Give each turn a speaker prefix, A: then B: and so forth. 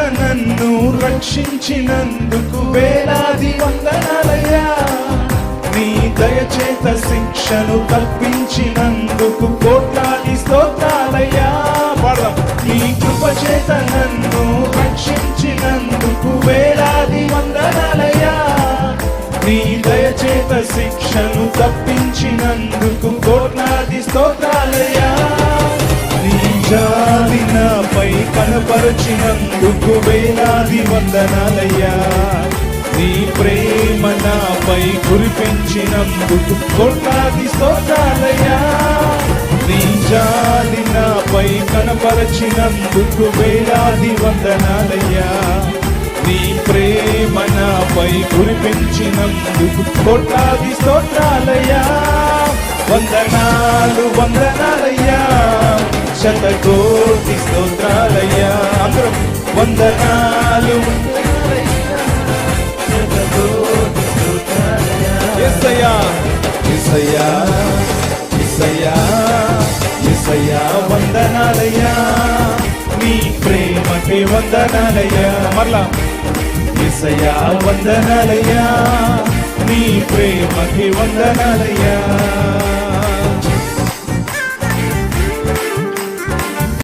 A: నన్ను రక్షించినందుకు వేలాది వందనాలయ్యా. నీ దయచేత శిక్షను తప్పించినందుకు కోట్లాది స్తోత్రాలయ్యా. నీ కృపచేత నన్ను రక్షించినందుకు వేలాది వందనాలయ్యా. నీ దయచేత శిక్షను తప్పించినందుకు కోట్లాది స్తోత్రాలయ్యా. నీ జాలి నాపై కనపరచినందుకు వేలాది వందనాలయ్యా. నీ ప్రేమ నాపై కురిపించినందుకు కోట్లాది స్తోత్రాలయ్యా. నీ జాలి నాపై కనపరచినందుకు వేలాది వందనాలయ్యా. నీ ప్రేమ నాపై కురిపించినందుకు కోట్లాది స్తోత్రాలయ్యా. వందనాలు వందనాలయ్యా, శతకోటి స్తోత్రాలయ్యా. వందనాలు యేసయ్యా యేసయ్యా యేసయ్యా యేసయ్యా వందనాలయ్యా. నీ ప్రేమకి వందనాలయ్యా. మరలా యేసయ్యా వందనాలయ్యా. నీ ప్రేమకి వందనాలయ్యా.